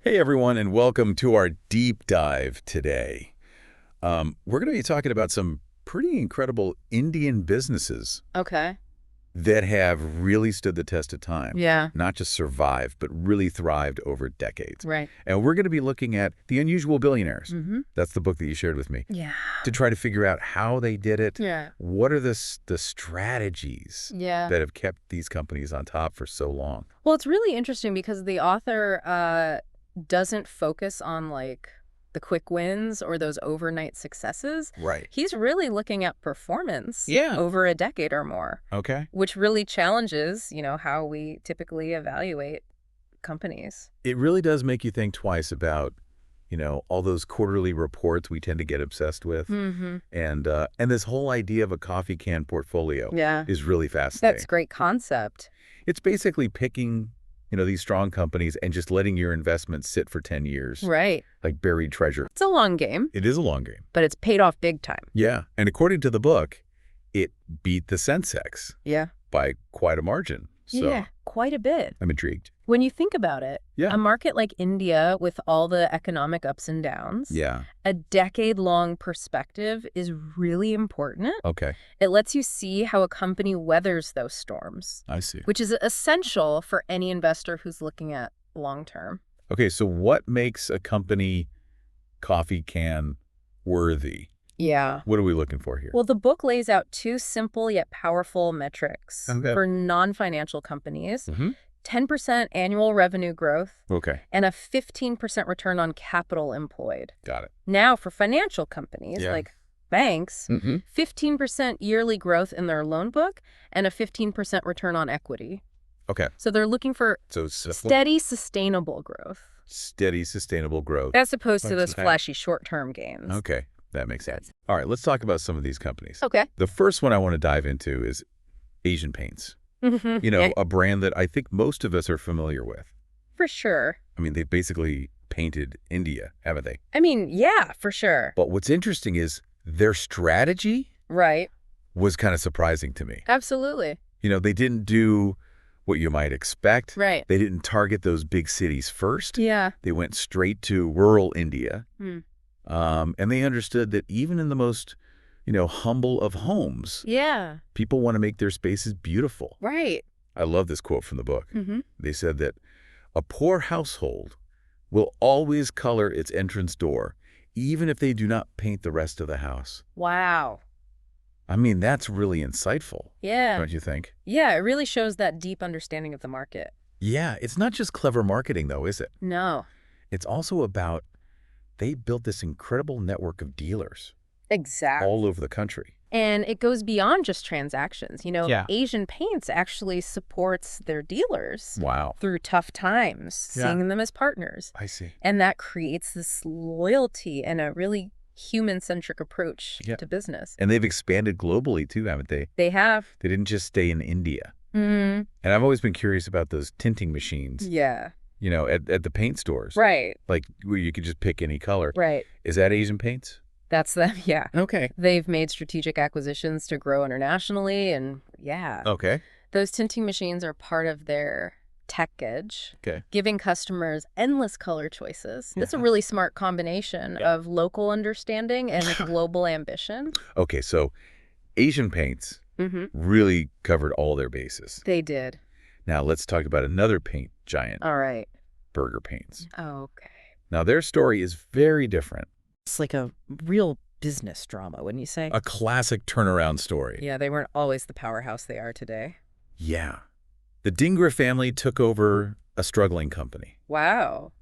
Hey everyone, and welcome to our deep dive today. We're going to be talking about some pretty incredible Indian businesses Okay. that have really stood the test of time. Yeah. Not just survived, but really thrived over decades. Right. And we're going to be looking at the Unusual Billionaires. Mm-hmm. That's the book that you shared with me. Yeah. To try to figure out how they did it. Yeah. What are the strategies Yeah. that have kept these companies on top for so long? Well, it's really interesting because the author doesn't focus on like the quick wins or those overnight successes. Right. He's really looking at performance Yeah. over a decade or more, Okay. which really challenges, how we typically evaluate companies. It really does make you think twice about, all those quarterly reports we tend to get obsessed with. Mm-hmm. And this whole idea of a coffee can portfolio Yeah. is really fascinating. That's a great concept. It's basically picking, these strong companies and just letting your investments sit for 10 years. Right. Like buried treasure. It's a long game, It is a long game. but it's paid off big time. Yeah. And according to the book, it beat the Sensex Yeah. by quite a margin. So Yeah, quite a bit. I'm intrigued. When you think about it, Yeah. a market like India with all the economic ups and downs, Yeah. a decade-long perspective is really important. Okay. It lets you see how a company weathers those storms, I see. which is essential for any investor who's looking at long-term. Okay. So what makes a company coffee can worthy? Yeah. What are we looking for here? Well, the book lays out two simple yet powerful metrics Okay. for non-financial companies, Mm-hmm. 10% annual revenue growth Okay. and a 15% return on capital employed. Got it. Now, for financial companies Yeah. like banks, Mm-hmm. 15% yearly growth in their loan book and a 15% return on equity. Okay. So they're looking for So steady, sustainable growth steady, sustainable growth. as opposed to Like those some- flashy short-term gains. Okay. That makes sense. All right. Let's talk about some of these companies. Okay. The first one I want to dive into is Asian Paints. Yeah, A brand that I think most of us are familiar with. for sure. I mean, they've basically painted India, haven't they? I mean, yeah, for sure. But what's interesting is their strategy Right. was kind of surprising to me. Absolutely. They didn't do what you might expect. Right. They didn't target those big cities first. Yeah. They went straight to rural India. Hmm. And they understood that even in the most, humble of homes, Yeah. people want to make their spaces beautiful. Right. I love this quote from the book. Mm-hmm. They said that a poor household will always color its entrance door, even if they do not paint the rest of the house. Wow. I mean, that's really insightful, Yeah. don't you think? Yeah, it really shows that deep understanding of the market. Yeah, it's not just clever marketing, though, is it? No. It's also about they built this incredible network of dealers Exactly. all over the country. And it goes beyond just transactions. Yeah. Asian Paints actually supports their dealers Wow. through tough times, Yeah. seeing them as partners. I see. And that creates this loyalty and a really human-centric approach Yeah. to business. And they've expanded globally, too, haven't they? They have. They didn't just stay in India. Mm, And I've always been curious about those tinting machines, yeah. at the paint stores. Right. Like where you could just pick any color. Right. Is that Asian Paints? That's them. Yeah. Okay. They've made strategic acquisitions to grow internationally. And yeah, Okay. those tinting machines are part of their tech edge, Okay. giving customers endless color choices. It's a Yeah. really smart combination Yeah. of local understanding and global ambition. Okay, so Asian Paints Mm-hmm. really covered all their bases. They did. Now let's talk about another paint giant, All right. Burger Paints. Okay. Now their story is very different. It's like a real business drama, wouldn't you say? A classic turnaround story. Yeah, they weren't always the powerhouse they are today. Yeah. The Dhingra family took over a struggling company Wow.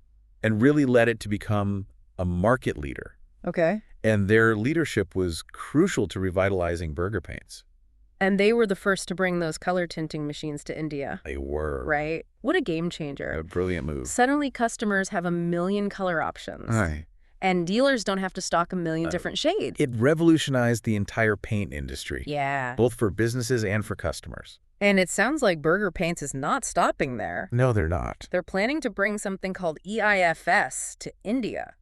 and really led it to become a market leader. Okay. And their leadership was crucial to revitalizing Burger Paints. And they were the first to bring those color tinting machines to India, They were. right? What a game changer. A brilliant move. Suddenly, customers have a million color options. Aye. And dealers don't have to stock a million different shades. It revolutionized the entire paint industry, Yeah. both for businesses and for customers. And it sounds like Burger Paints is not stopping there. No, they're not. They're planning to bring something called EIFS to India.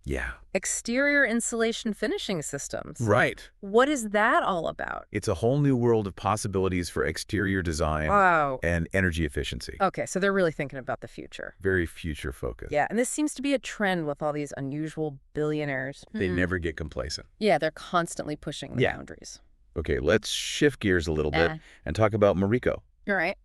Yeah. Exterior insulation finishing systems. Right. What is that all about? It's a whole new world of possibilities for exterior design Wow. and energy efficiency. Okay, so they're really thinking about the future. Very future focused. Yeah, and this seems to be a trend with all these unusual billionaires. They never get complacent. Yeah, they're constantly pushing the boundaries. Okay, let's shift gears a little bit and talk about Mariko. All right.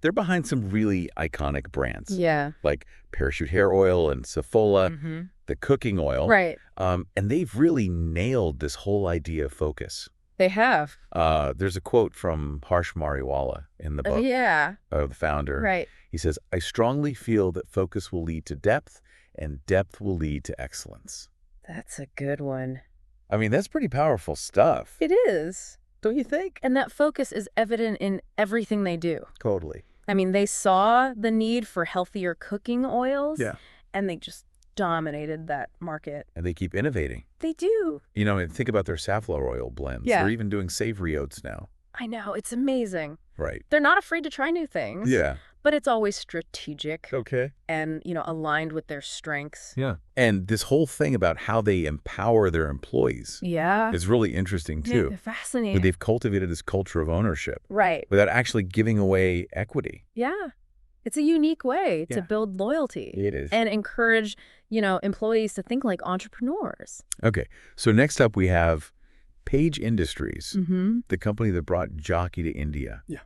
They're behind some really iconic brands. Yeah. Like Parachute Hair Oil and Safola, the cooking oil. Right. And they've really nailed this whole idea of focus. They have. There's a quote from Harsh Mariwala in the book of the founder. Right. He says, "I strongly feel that focus will lead to depth, and depth will lead to excellence." That's a good one. I mean, that's pretty powerful stuff. It is. Don't you think? And that focus is evident in everything they do. Totally. I mean, they saw the need for healthier cooking oils. Yeah. And they just dominated that market. And they keep innovating. They do. You know, and think about their safflower oil blends. Yeah. They're even doing savory oats now. I know. It's amazing. Right. They're not afraid to try new things. Yeah. But it's always strategic. Okay. And, aligned with their strengths. Yeah. And this whole thing about how they empower their employees is really interesting, too. Yeah, they're fascinating. But they've cultivated this culture of ownership. Right. Without actually giving away equity. Yeah. It's a unique way to build loyalty. It is. And encourage, employees to think like entrepreneurs. Okay. So next up we have Page Industries, the company that brought Jockey to India. Yeah.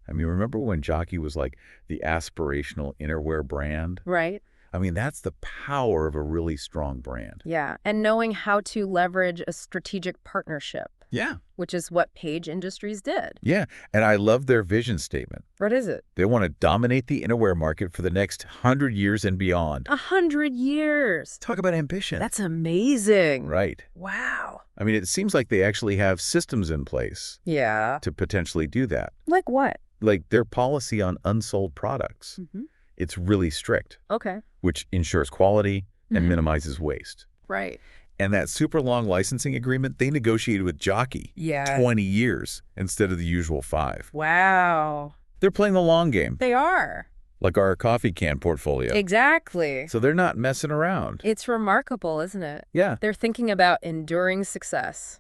I mean, remember when Jockey was like the aspirational innerwear brand? Right. I mean, that's the power of a really strong brand. Yeah. And knowing how to leverage a strategic partnership. Yeah. Which is what Page Industries did. Yeah. And I love their vision statement. What is it? They want to dominate the innerwear market for the next 100 years and beyond. 100 years. Talk about ambition. That's amazing. Right. Wow. I mean, it seems like they actually have systems in place. Yeah. To potentially do that. Like what? Like their policy on unsold products. It's really strict. Okay. Which ensures quality and minimizes waste. Right. And that super long licensing agreement, they negotiated with Jockey. Yeah. 20 years instead of the usual 5. Wow. They're playing the long game. They are. Like our coffee can portfolio. Exactly. So they're not messing around. It's remarkable, isn't it? Yeah. They're thinking about enduring success.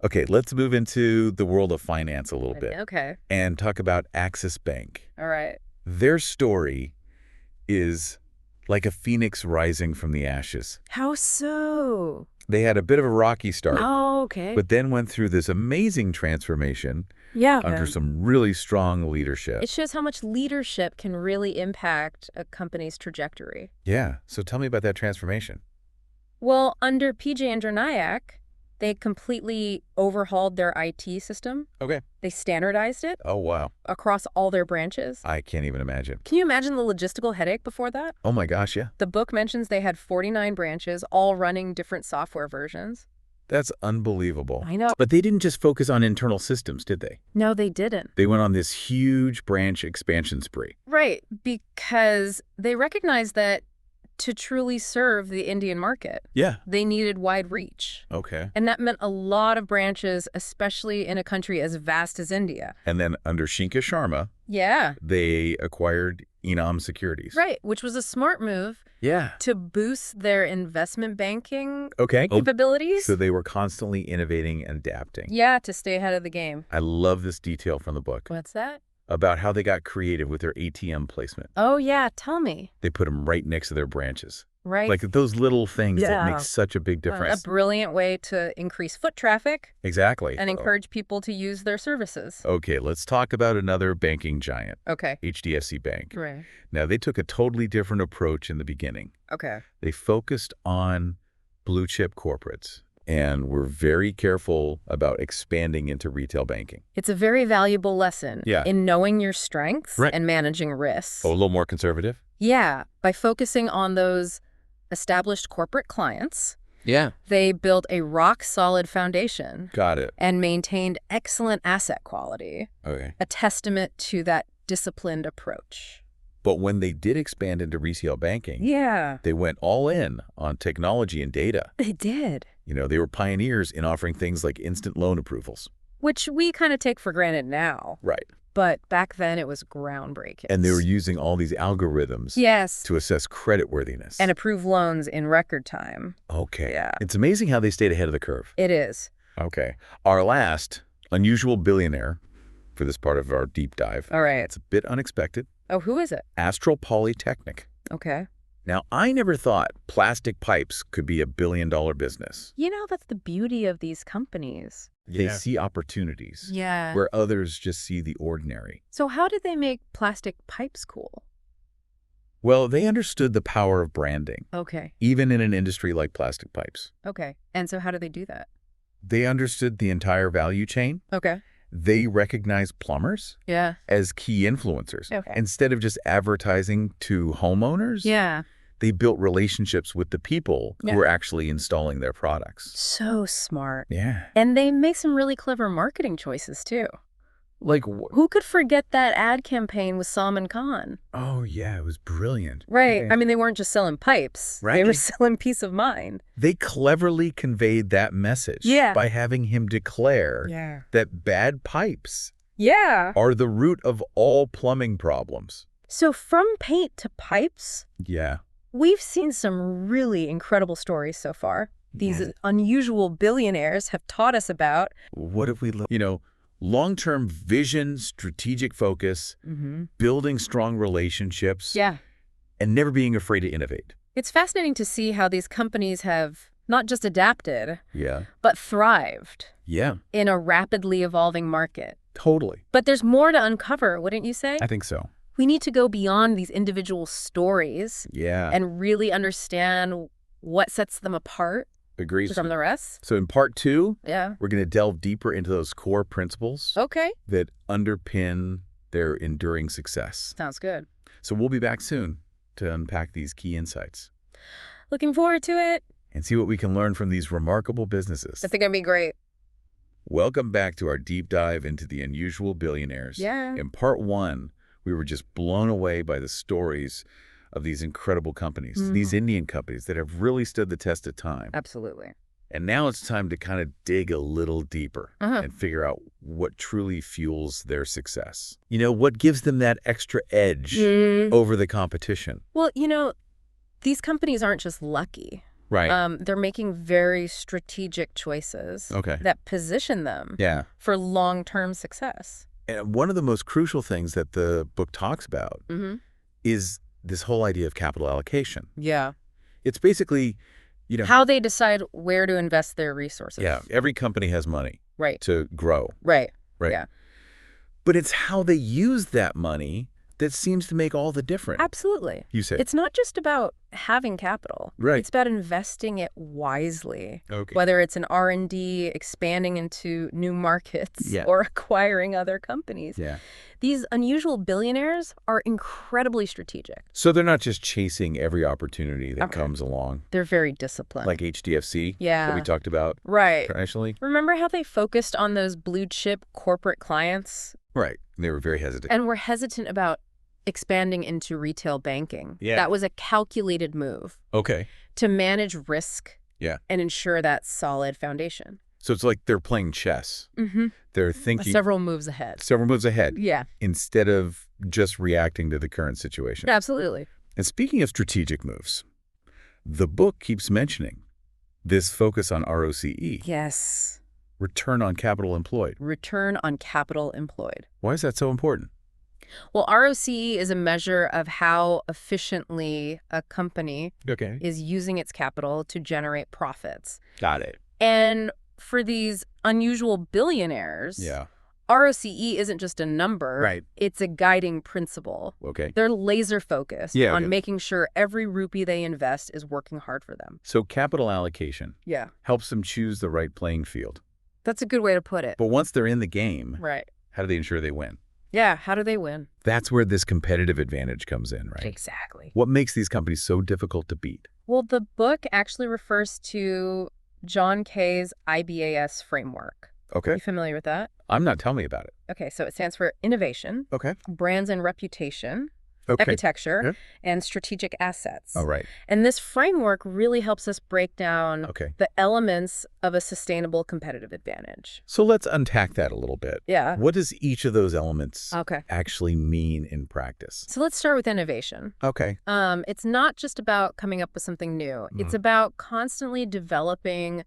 Okay, let's move into the world of finance a little bit. Okay. And talk about Axis Bank. All right. Their story is like a phoenix rising from the ashes. How so? They had a bit of a rocky start. Oh, okay. But then went through this amazing transformation under some really strong leadership. It shows how much leadership can really impact a company's trajectory. Yeah. So tell me about that transformation. Well, under PJ Androniak, they completely overhauled their IT system. Okay. They standardized it. Oh, wow. Across all their branches. I can't even imagine. Can you imagine the logistical headache before that? Oh, my gosh, yeah. The book mentions they had 49 branches, all running different software versions. That's unbelievable. I know. But they didn't just focus on internal systems, did they? No, they didn't. They went on this huge branch expansion spree. Right, because they recognized that to truly serve the Indian market, they needed wide reach. Okay. And that meant a lot of branches, especially in a country as vast as India. And then under Shinka Sharma, they acquired Enam Securities. Right, which was a smart move to boost their investment banking capabilities. So they were constantly innovating and adapting. Yeah, to stay ahead of the game. I love this detail from the book. What's that? About how they got creative with their ATM placement. Oh, yeah. Tell me. They put them right next to their branches. Right. Like those little things that make such a big difference. A brilliant way to increase foot traffic. Exactly. And encourage people to use their services. Okay, let's talk about another banking giant. Okay. HDFC Bank. Right. Now, they took a totally different approach in the beginning. Okay. They focused on blue chip corporates. And we're very careful about expanding into retail banking. It's a very valuable lesson in knowing your strengths and managing risks. Oh, a little more conservative? Yeah. By focusing on those established corporate clients, they built a rock-solid foundation. Got it. And maintained excellent asset quality. Okay. A testament to that disciplined approach. But when they did expand into retail banking, they went all in on technology and data. They did. You know, they were pioneers in offering things like instant loan approvals. Which we kind of take for granted now. Right. But back then, it was groundbreaking. And they were using all these algorithms Yes. to assess creditworthiness. And approve loans in record time. Okay. Yeah. It's amazing how they stayed ahead of the curve. It is. Okay. Our last unusual billionaire for this part of our deep dive. All right. It's a bit unexpected. Oh, who is it? Astral Polytechnic. Okay. Now, I never thought plastic pipes could be $1 billion business. You know, that's the beauty of these companies. They see opportunities Yeah. where others just see the ordinary. So how did they make plastic pipes cool? Well, they understood the power of branding, Okay. even in an industry like plastic pipes. Okay. And so how do they do that? They understood the entire value chain. Okay. They recognized plumbers Yeah. as key influencers. Okay. Instead of just advertising to homeowners, Yeah. they built relationships with the people who were actually installing their products. So smart. Yeah. And they make some really clever marketing choices, too. Like, Who could forget that ad campaign with Salman Khan? oh, yeah, it was brilliant. Right. Yeah. I mean, they weren't just selling pipes. Right. They were selling peace of mind. They cleverly conveyed that message by having him declare that bad pipes Yeah. are the root of all plumbing problems. So from paint to pipes, Yeah. we've seen some really incredible stories so far. These unusual billionaires have taught us about. What if we, long-term vision, strategic focus, building strong relationships, and never being afraid to innovate. It's fascinating to see how these companies have not just adapted, Yeah. but thrived Yeah. in a rapidly evolving market. Totally. But there's more to uncover, wouldn't you say? I think so. We need to go beyond these individual stories Yeah. and really understand what sets them apart Agrees. from the rest. So in part 2, Yeah. we're going to delve deeper into those core principles Okay. that underpin their enduring success. Sounds good. So we'll be back soon to unpack these key insights Looking forward to it. and see what we can learn from these remarkable businesses. I think it'll be great. Welcome back to our deep dive into the unusual billionaires. Yeah. In part 1, we were just blown away by the stories of these incredible companies, these Indian companies that have really stood the test of time. Absolutely. And now it's time to kind of dig a little deeper and figure out what truly fuels their success. What gives them that extra edge over the competition? Well, these companies aren't just lucky. Right. They're making very strategic choices that position them for long-term success. And one of the most crucial things that the book talks about is this whole idea of capital allocation. Yeah. It's basically, how they decide where to invest their resources. Yeah, every company has money to grow. Right. Right. Yeah. But it's how they use that money that seems to make all the difference. Absolutely. You say. It's not just about having capital. Right. It's about investing it wisely. Okay. Whether it's an R&D, expanding into new markets, or acquiring other companies. Yeah. These unusual billionaires are incredibly strategic. So they're not just chasing every opportunity that comes along. They're very disciplined. Like HDFC that we talked about traditionally. Remember how they focused on those blue chip corporate clients? Right. They were very hesitant. And were hesitant about expanding into retail banking. Yeah. That was a calculated move to manage risk and ensure that solid foundation. So it's like they're playing chess. They're thinking Several moves ahead. Several moves ahead. Yeah. Instead of just reacting to the current situation. Absolutely. And speaking of strategic moves, the book keeps mentioning this focus on ROCE. Yes. Return on capital employed. Return on capital employed. Why is that so important? Well, ROCE is a measure of how efficiently a company is using its capital to generate profits. Got it. And for these unusual billionaires, ROCE isn't just a number. Right. It's a guiding principle. Okay. They're laser focused on making sure every rupee they invest is working hard for them. So capital allocation helps them choose the right playing field. That's a good way to put it. But once they're in the game, Right. how do they ensure they win? Yeah, how do they win? That's where this competitive advantage comes in, right? Exactly. What makes these companies so difficult to beat? Well, the book actually refers to John Kay's IBAS framework. Okay. You familiar with that? I'm not. Tell me about it. Okay, so it stands for innovation, Okay. brands and reputation, architecture, and strategic assets. Oh, right. And this framework really helps us break down the elements of a sustainable competitive advantage. So let's unpack that a little bit. Yeah. What does each of those elements actually mean in practice? So let's start with innovation. Okay. It's not just about coming up with something new. It's about constantly developing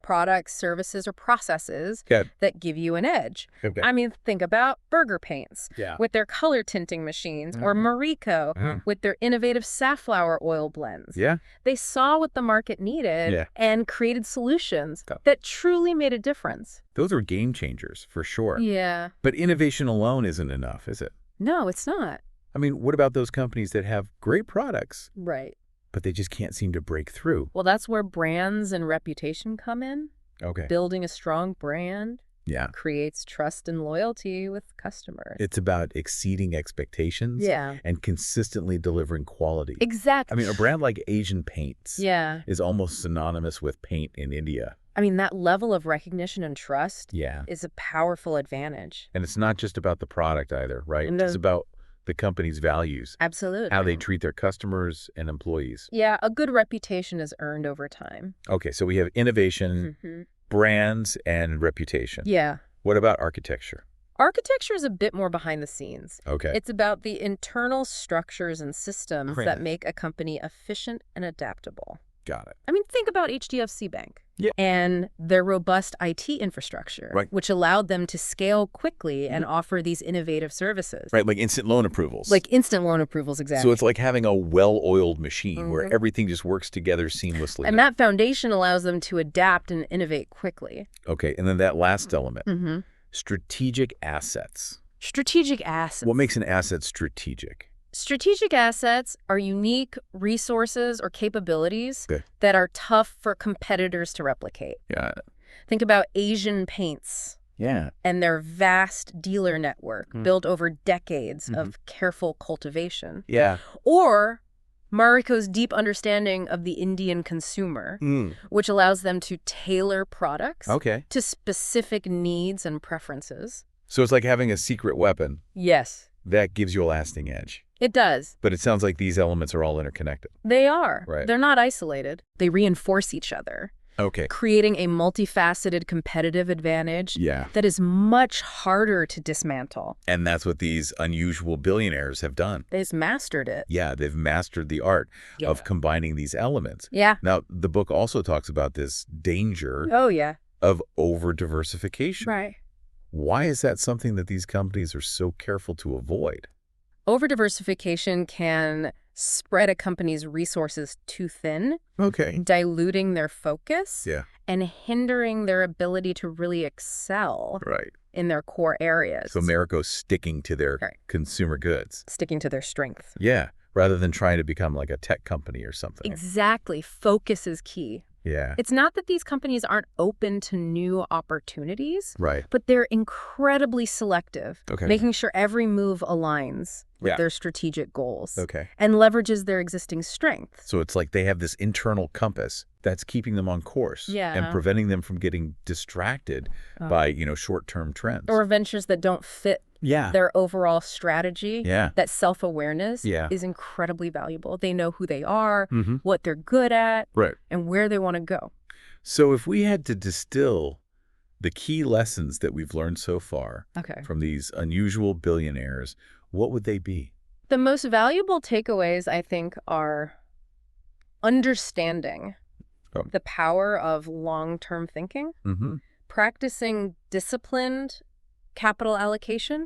products, services, or processes that give you an edge. I mean, think about burger paints with their color tinting machines, or Marico with their innovative safflower oil blends. They saw what the market needed and created solutions that truly made a difference. Those are game changers, for sure. Yeah. But innovation alone isn't enough, is it? No, it's not. I mean, what about those companies that have great products? Right. But they just can't seem to break through? Well, that's where brands and reputation come in. Building a strong brand creates trust and loyalty with customers. It's about exceeding expectations and consistently delivering quality. Exactly. I mean, a brand like Asian Paints is almost synonymous with paint in India. I mean, that level of recognition and trust is a powerful advantage. And it's not just about the product either, right? It's about the company's values. Absolutely. How they treat their customers and employees. Yeah, a good reputation is earned over time. Okay, so we have innovation, brands, and reputation. Yeah. What about architecture? Architecture is a bit more behind the scenes. Okay. It's about the internal structures and systems that make a company efficient and adaptable. Got it. I mean, think about HDFC Bank and their robust IT infrastructure, which allowed them to scale quickly and offer these innovative services. Right, like instant loan approvals. Like instant loan approvals, exactly. So it's like having a well-oiled machine where everything just works together seamlessly. And that foundation allows them to adapt and innovate quickly. Okay, and then that last element, strategic assets. Strategic assets. What makes an asset strategic? Strategic assets are unique resources or capabilities that are tough for competitors to replicate. Think about Asian Paints and their vast dealer network built over decades of careful cultivation. Or Marico's deep understanding of the Indian consumer, which allows them to tailor products to specific needs and preferences. So it's like having a secret weapon. Yes. That gives you a lasting edge. It does. But it sounds like these elements are all interconnected. They are. Right. They're not isolated. They reinforce each other. Okay. Creating a multifaceted competitive advantage that is much harder to dismantle. And that's what these unusual billionaires have done. They've mastered it. Yeah, they've mastered the art of combining these elements. Yeah. Now, the book also talks about this danger of over-diversification. Right. Why is that something that these companies are so careful to avoid? Over-diversification can spread a company's resources too thin, diluting their focus, and hindering their ability to really excel in their core areas. So Marico's sticking to their consumer goods. Sticking to their strength. Yeah, rather than trying to become like a tech company or something. Exactly. Focus is key. Yeah. It's not that these companies aren't open to new opportunities, right, but they're incredibly selective, making sure every move aligns with their strategic goals and leverages their existing strengths. So it's like they have this internal compass that's keeping them on course and preventing them from getting distracted by, short-term trends. Or ventures that don't fit their overall strategy. That self-awareness is incredibly valuable. They know who they are, what they're good at, and where they want to go. So if we had to distill the key lessons that we've learned so far from these unusual billionaires, what would they be? The most valuable takeaways, I think, are understanding the power of long-term thinking, practicing disciplined capital allocation,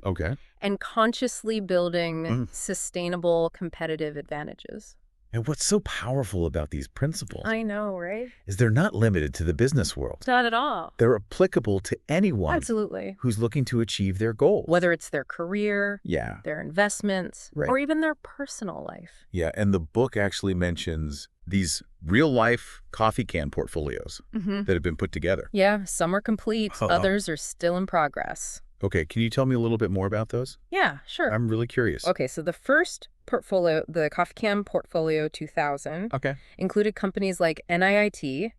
and consciously building sustainable competitive advantages. And what's so powerful about these principles, I know, right? is they're not limited to the business world. Not at all. They're applicable to anyone Absolutely. who's looking to achieve their goals. Whether it's their career, their investments, or even their personal life. Yeah, and the book actually mentions these real-life coffee can portfolios that have been put together. Yeah, some are complete, others are still in progress. Okay, can you tell me a little bit more about those? Yeah, sure. I'm really curious. Okay, so the first portfolio, the Coffee Can Portfolio 2000, included companies like NIIT,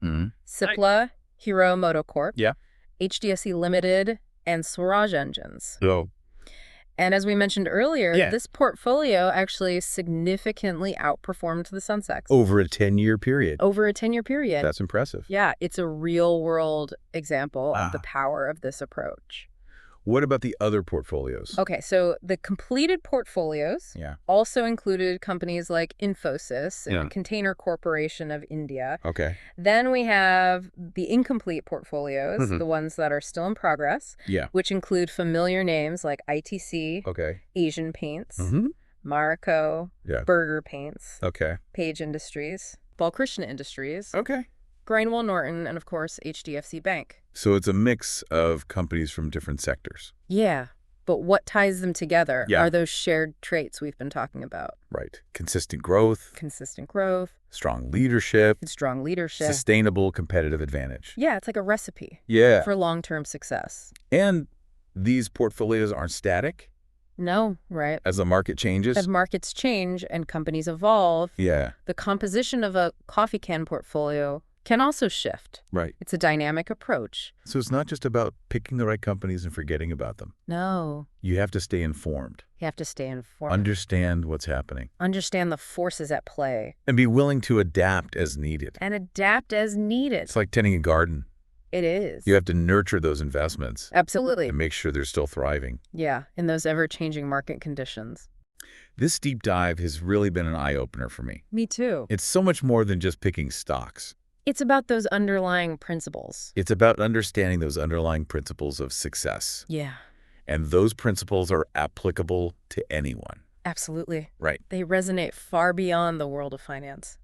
Cipla, Hero Motocorp, HDFC Limited, and Swaraj Engines. And as we mentioned earlier, Yeah. this portfolio actually significantly outperformed the Sensex. Over a 10-year period. Over a 10-year period. That's impressive. Yeah, it's a real-world example of the power of this approach. What about the other portfolios? Okay, so the completed portfolios also included companies like Infosys and the Container Corporation of India. Okay. Then we have the incomplete portfolios, the ones that are still in progress, which include familiar names like ITC, Asian Paints, Marico, Burger Paints, Page Industries, Balkrishna Industries, Grainwell Norton, and of course, HDFC Bank. So it's a mix of companies from different sectors. Yeah, but what ties them together are those shared traits we've been talking about. Right. Consistent growth. Strong leadership. Sustainable competitive advantage. Yeah, it's like a recipe for long-term success. And these portfolios aren't static. No, right. As the market changes. As markets change and companies evolve, the composition of a coffee can portfolio can also shift. Right. It's a dynamic approach. So it's not just about picking the right companies and forgetting about them. No. You have to stay informed. Understand what's happening. Understand the forces at play. And be willing to adapt as needed. It's like tending a garden. It is. You have to nurture those investments. Absolutely. And make sure they're still thriving. Yeah, in those ever-changing market conditions. This deep dive has really been an eye-opener for me. Me too. It's so much more than just picking stocks. It's about those underlying principles. It's about understanding those underlying principles of success. Yeah. And those principles are applicable to anyone. Absolutely. Right. They resonate far beyond the world of finance.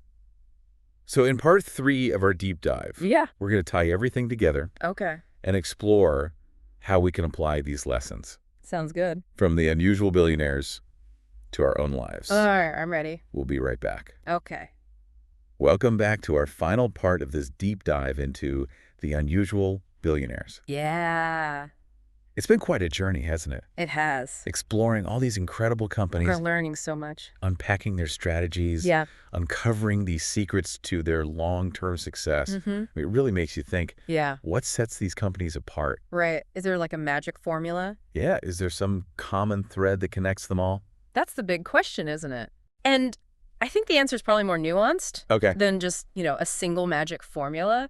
So in part 3 of our deep dive, we're going to tie everything together. Okay. And explore how we can apply these lessons. Sounds good. From the unusual billionaires to our own lives. All right, I'm ready. We'll be right back. Okay. Welcome back to our final part of this deep dive into the unusual billionaires. Yeah. It's been quite a journey, hasn't it? It has. Exploring all these incredible companies. We're learning so much. Unpacking their strategies. Uncovering these secrets to their long-term success. It really makes you think, what sets these companies apart? Right. Is there like a magic formula? Yeah. Is there some common thread that connects them all? That's the big question, isn't it? And I think the answer is probably more nuanced than just, a single magic formula.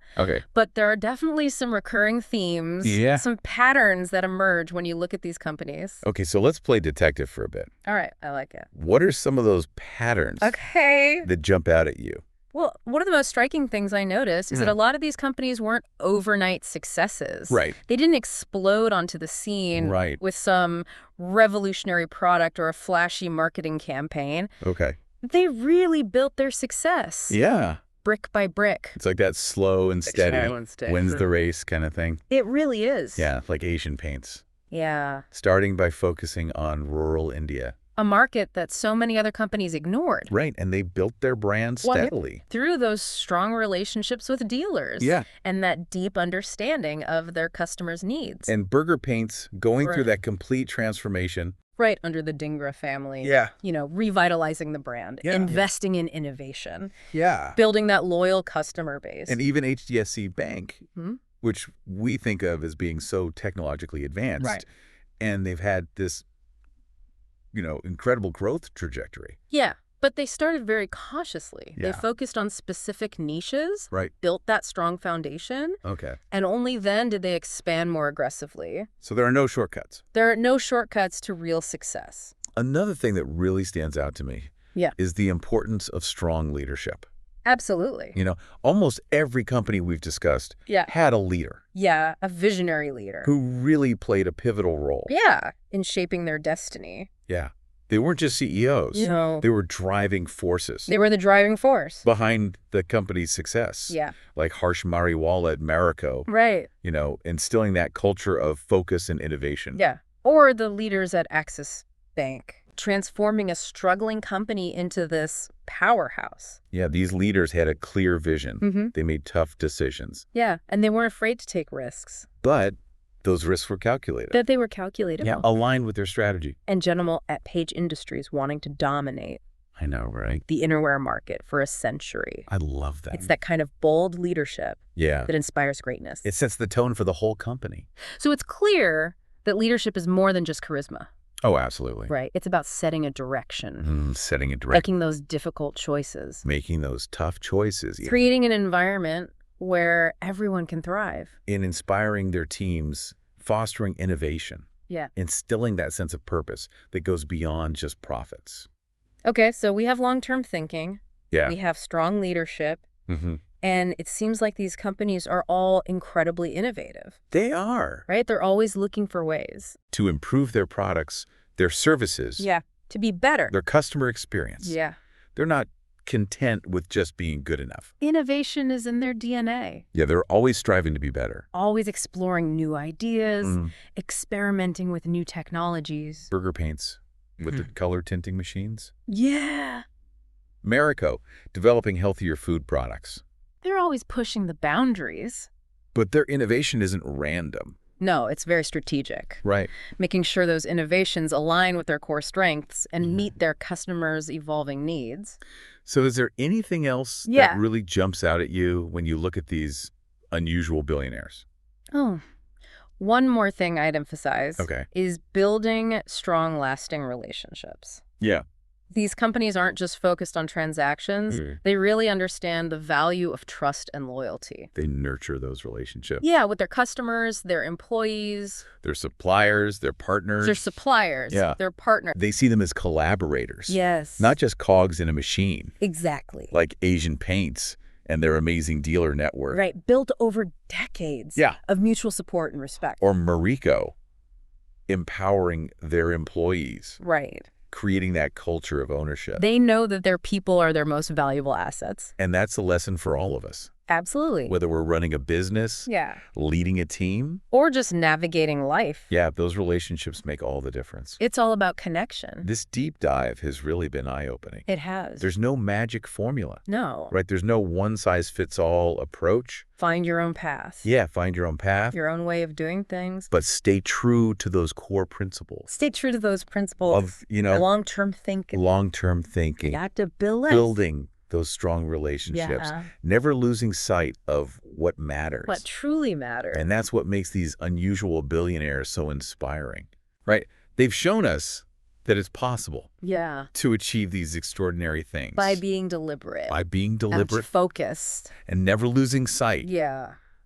But there are definitely some recurring themes, some patterns that emerge when you look at these companies. Okay, so let's play detective for a bit. All right, I like it. What are some of those patterns that jump out at you? Well, one of the most striking things I noticed is that a lot of these companies weren't overnight successes. Right. They didn't explode onto the scene with some revolutionary product or a flashy marketing campaign. They really built their success. Yeah. Brick by brick. It's like that slow and steady, wins the race kind of thing. It really is. Yeah, like Asian Paints. Yeah. Starting by focusing on rural India. A market that so many other companies ignored. Right, and they built their brand steadily. Through those strong relationships with dealers. Yeah. And that deep understanding of their customers' needs. And Burger Paints going through that complete transformation. Right, under the Dhingra family. Yeah. Revitalizing the brand. Yeah. Investing in innovation. Yeah. Building that loyal customer base. And even HDFC Bank, which we think of as being so technologically advanced. Right. And they've had this, incredible growth trajectory. Yeah. But they started very cautiously. Yeah. They focused on specific niches, right. Built that strong foundation, and only then did they expand more aggressively. So there are no shortcuts. There are no shortcuts to real success. Another thing that really stands out to me is the importance of strong leadership. Absolutely. Almost every company we've discussed had a leader. Yeah, a visionary leader. Who really played a pivotal role. Yeah, in shaping their destiny. Yeah. They weren't just CEOs. No. They were driving forces. They were the driving force. Behind the company's success. Yeah. Like Harsh Mariwala at Marico. Right. Instilling that culture of focus and innovation. Yeah. Or the leaders at Axis Bank, transforming a struggling company into this powerhouse. Yeah, these leaders had a clear vision. Mm-hmm. They made tough decisions. Yeah, and they weren't afraid to take risks. But those risks were calculated. That they were calculated. Yeah, aligned with their strategy. And gentlemen at Page Industries wanting to dominate. I know, right? The innerwear market for a century. I love that. It's that kind of bold leadership that inspires greatness. It sets the tone for the whole company. So it's clear that leadership is more than just charisma. Oh, absolutely. Right. It's about setting a direction. Setting a direction. Making those difficult choices. Making those tough choices. Creating an environment where everyone can thrive. In inspiring their teams, fostering innovation. Yeah. Instilling that sense of purpose that goes beyond just profits. Okay, so we have long-term thinking. Yeah. We have strong leadership. And it seems like these companies are all incredibly innovative. They are. Right? They're always looking for ways. To improve their products, their services. Yeah. To be better. Their customer experience. Yeah. They're not content with just being good enough. Innovation is in their DNA. Yeah, they're always striving to be better. Always exploring new ideas, experimenting with new technologies. Burger paints with the color tinting machines. Yeah. Marico, developing healthier food products. They're always pushing the boundaries. But their innovation isn't random. No, it's very strategic. Right. Making sure those innovations align with their core strengths and meet their customers' evolving needs. So is there anything else that really jumps out at you when you look at these unusual billionaires? Oh, one more thing I'd emphasize is building strong, lasting relationships. Yeah. These companies aren't just focused on transactions. They really understand the value of trust and loyalty. They nurture those relationships. Yeah, with their customers, their employees. Their suppliers, their partners. Their suppliers, their partners. They see them as collaborators. Yes. Not just cogs in a machine. Exactly. Like Asian Paints and their amazing dealer network. Right, built over decades of mutual support and respect. Or Marico, empowering their employees. Right. Creating that culture of ownership. They know that their people are their most valuable assets. And that's a lesson for all of us. Absolutely. Whether we're running a business, leading a team, or just navigating life. Yeah, those relationships make all the difference. It's all about connection. This deep dive has really been eye-opening. It has. There's no magic formula. No. Right? There's no one-size-fits-all approach. Find your own path. Yeah, find your own path. Your own way of doing things. But stay true to those core principles. Stay true to those principles. Of, long-term thinking. Long-term thinking. You have to building those strong relationships. Never losing sight of what matters. What truly matters. And that's what makes these unusual billionaires so inspiring. Right? They've shown us that it's possible to achieve these extraordinary things. By being deliberate. By being deliberate. And focused. And never losing sight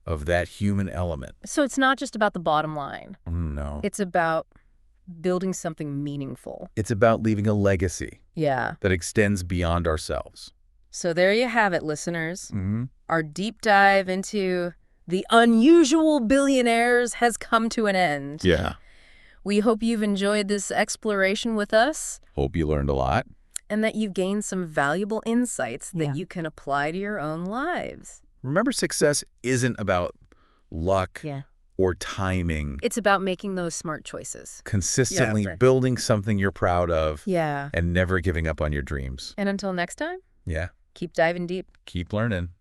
of that human element. So it's not just about the bottom line. No. It's about building something meaningful. It's about leaving a legacy that extends beyond ourselves. So there you have it, listeners. Our deep dive into the unusual billionaires has come to an end. Yeah. We hope you've enjoyed this exploration with us. Hope you learned a lot. And that you've gained some valuable insights that you can apply to your own lives. Remember, success isn't about luck or timing. It's about making those smart choices. Consistently building something you're proud of. Yeah. And never giving up on your dreams. And until next time. Yeah. Keep diving deep. Keep learning.